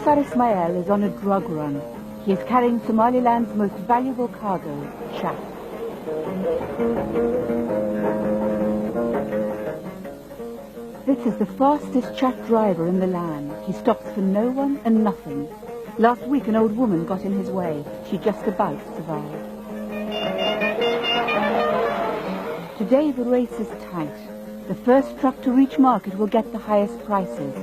Kosar Ismail is on a drug run. He is carrying Somaliland's most valuable cargo, chat. This is the fastest chat driver in the land. He stops for no one and nothing. Last week an old woman got in his way. She just about survived. Today the race is tight. The first truck to reach market will get the highest prices.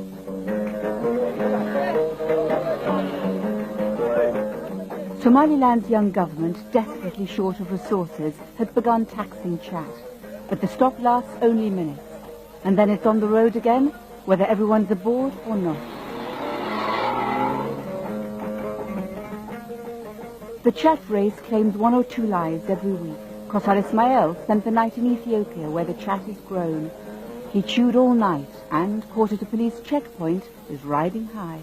Somaliland's young government, desperately short of resources, has begun taxing chat. But the stop lasts only minutes. And then it's on the road again, whether everyone's aboard or not. The chat race claims 1 or 2 lives every week. Kosar Ismail spent the night in Ethiopia, where the chat is grown. He chewed all night and, caught at a police checkpoint, is riding high.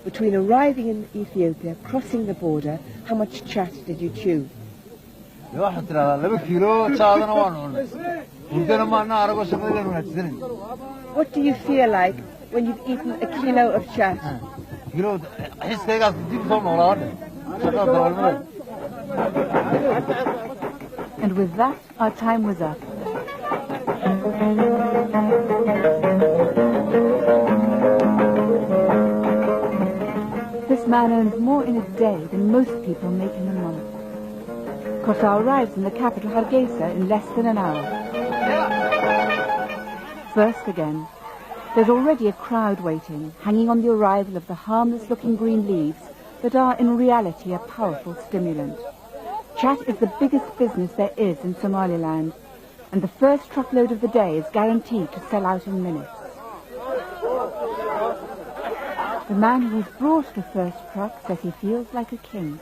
Between arriving in Ethiopia, crossing the border, how much chat did you chew? What do you feel like when you've eaten a kilo of chat? And with that, our time was up. This man earns more in a day than most people make in a month. Kosar arrives in the capital Hargeisa in less than an hour. First again, there's already a crowd waiting, hanging on the arrival of the harmless-looking green leaves that are in reality a powerful stimulant. Chat is the biggest business there is in Somaliland, and the first truckload of the day is guaranteed to sell out in minutes. The man who's brought the first truck says he feels like a king.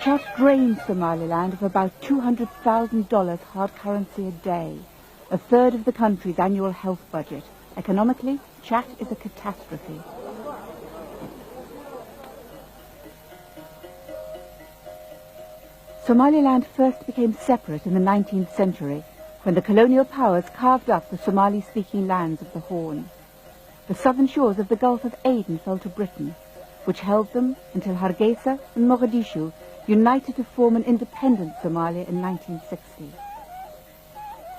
Chat drains Somaliland of about $200,000 hard currency a day, a third of the country's annual health budget. Economically, chat is a catastrophe. Somaliland first became separate in the 19th century, when the colonial powers carved up the Somali-speaking lands of the Horn. The southern shores of the Gulf of Aden fell to Britain, which held them until Hargeisa and Mogadishu united to form an independent Somalia in 1960.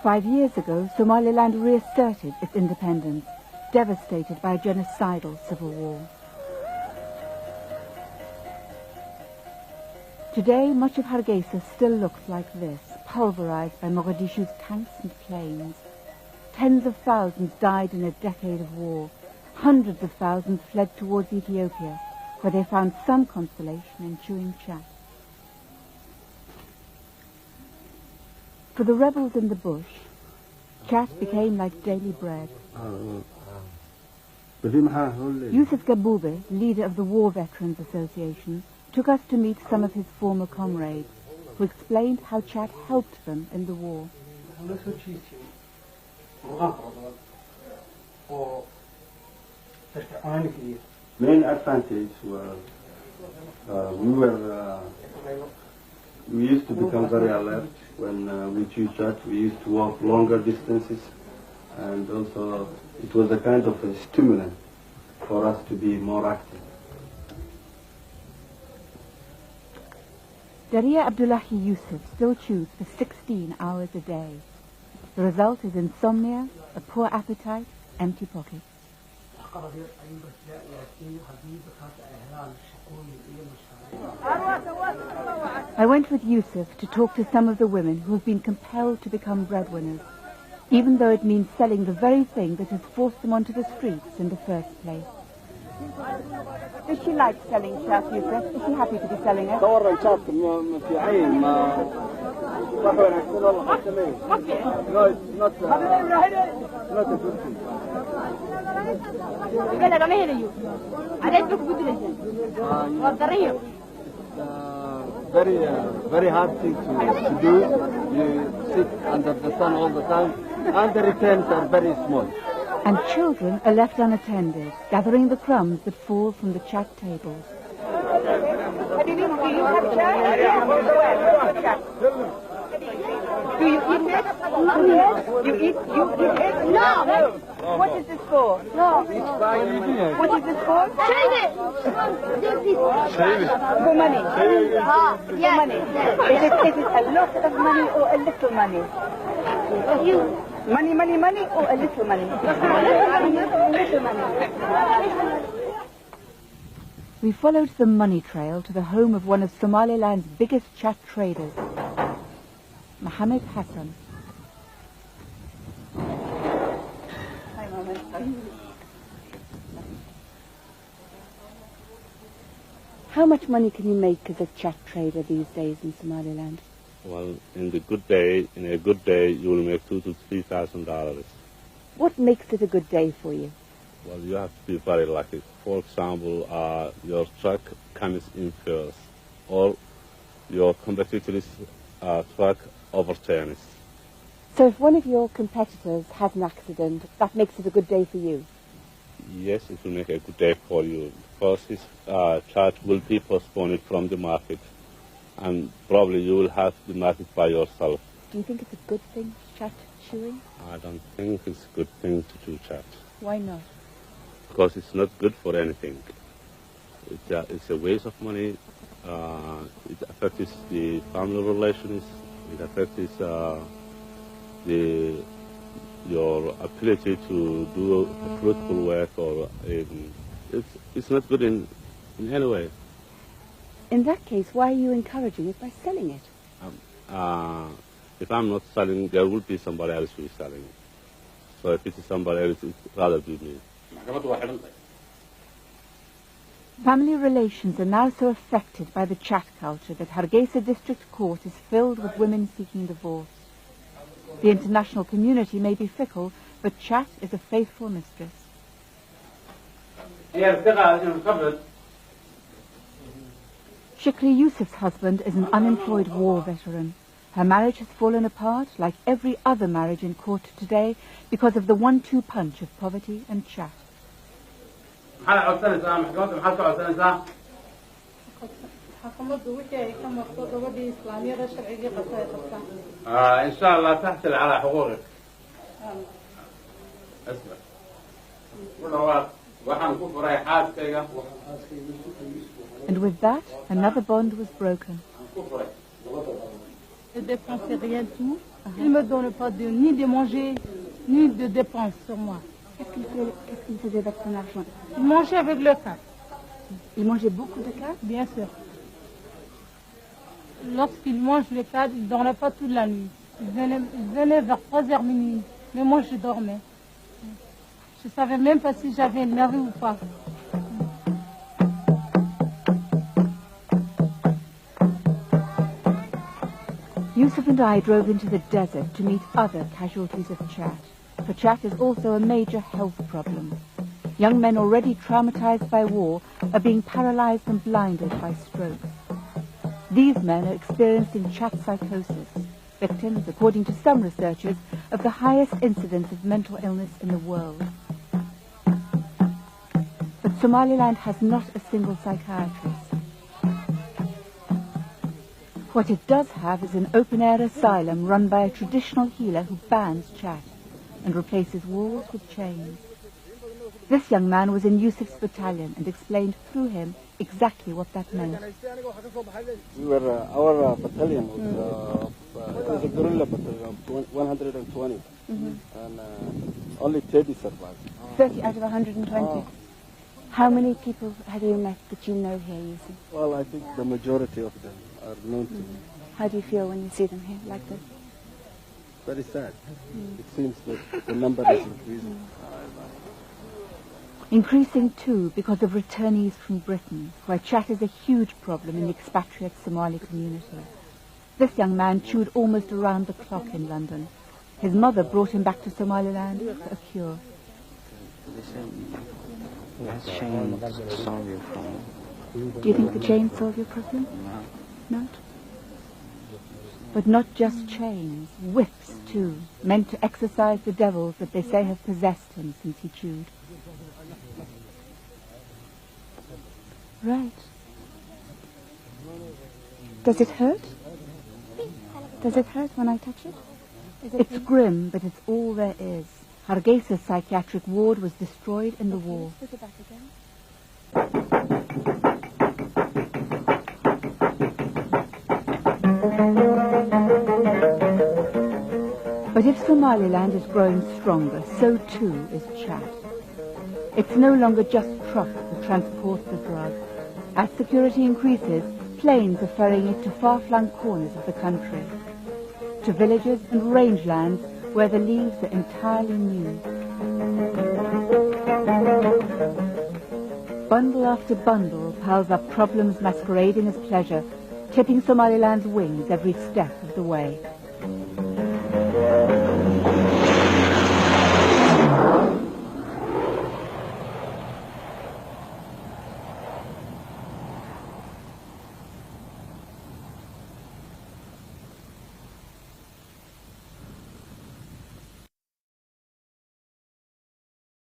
5 years ago, Somaliland reasserted its independence, devastated by a genocidal civil war. Today, much of Hargeisa still looks like this, pulverized by Mogadishu's tanks and planes. Tens of thousands died in a decade of war. Hundreds of thousands fled towards Ethiopia, where they found some consolation in chewing chat. For the rebels in the bush, chat became like daily bread. Yusuf Gabube, leader of the War Veterans Association, took us to meet some of his former comrades, who explained how chat helped them in the war. Main advantage was we used to become very alert when we chew chat. We used to walk longer distances, and also it was a kind of a stimulant for us to be more active. Daria Abdullahi Yusuf still chews for 16 hours a day. The result is insomnia, a poor appetite, empty pockets. I went with Yusuf to talk to some of the women who have been compelled to become breadwinners, even though it means selling the very thing that has forced them onto the streets in the first place. Does she like selling chat, Yusuf? Is she happy to be selling it? No, it's not a good thing. Very hard thing to do. You sit under the sun all the time, and the returns are very small. And children are left unattended, gathering the crumbs that fall from the chat tables. Do you have chat? Do you eat it? You eat it? No! What is this for? No. What is this for? Shave it. For money. Yeah. For money. Is it a lot of money or a little money? Money or a little money? Little money. We followed the money trail to the home of one of Somaliland's biggest chat traders, Maxamed Xasan. Hi, Mama. How much money can you make as a chat trader these days in Somaliland? Well, in a good day, you will make $2,000 to $3,000. What makes it a good day for you? Well, you have to be very lucky. For example, your truck comes in first, or your competitor's truck overturns. So if one of your competitors has an accident, that makes it a good day for you? Yes, it will make a good day for you, because his chat will be postponed from the market, and probably you will have the market by yourself. Do you think it's a good thing, chat chewing? I don't think it's a good thing to do chat. Why not? Because it's not good for anything. It's a waste of money. It affects the family relations. It affects your ability to do fruitful work, or it's not good in any way. In that case, why are you encouraging it by selling it? If I'm not selling, there will be somebody else who is selling it. So if it is somebody else, it's rather be me. Family relations are now so affected by the chat culture that Hargeisa District Court is filled with women seeking divorce. The international community may be fickle, but chat is a faithful mistress. Shikri Yusuf's husband is an unemployed war veteran. Her marriage has fallen apart, like every other marriage in court today, because of the 1-2 punch of poverty and chat. إن شاء الله تحصل على حقوقك. اسمع. And with that, another bond was broken. Je ne dépensais rien du tout. Il ne me donne pas ni de manger, ni de dépenses sur moi. Qu'est-ce qu'il faisait avec son argent? Il mangeait avec le cas. Il mangeait beaucoup de cas? Bien sûr. Lorsqu'il mange le cadre, il ne dormait pas toute la nuit. Il venait vers 3h minuit. Mais moi, je dormais. Je ne savais même pas si j'avais une mari ou pas. Yusuf and I drove into the desert to meet other casualties of chat. For chat is also a major health problem. Young men already traumatized by war are being paralyzed and blinded by strokes. These men are experiencing chat psychosis, victims, according to some researchers, of the highest incidence of mental illness in the world. But Somaliland has not a single psychiatrist. What it does have is an open-air asylum run by a traditional healer who bans chat and replaces walls with chains. This young man was in Yusuf's battalion and explained through him exactly what that meant. Our battalion was a guerrilla battalion of 120, and only 30 survived. 30 out of 120? How many people have you met that you know here, Yusuf? Well, I think the majority of them are known to me. How do you feel when you see them here like this? Very sad. It seems that the number is increasing. Increasing too because of returnees from Britain, where chat is a huge problem in the expatriate Somali community. This young man chewed almost around the clock in London. His mother brought him back to Somaliland for a cure. Do you think the chains solve your problem? No. Not? But not just chains, whips too, meant to exorcise the devils that they say have possessed him since he chewed. Right. Does it hurt? Does it hurt when I touch it? It's grim, but it's all there is. Hargeysa's psychiatric ward was destroyed in the war. But if Somaliland is growing stronger, so too is Chad. It's no longer just trucks that transport the drug. As security increases, planes are ferrying it to far-flung corners of the country, to villages and rangelands where the leaves are entirely new. Bundle after bundle piles up problems masquerading as pleasure, clipping Somaliland's wings every step of the way.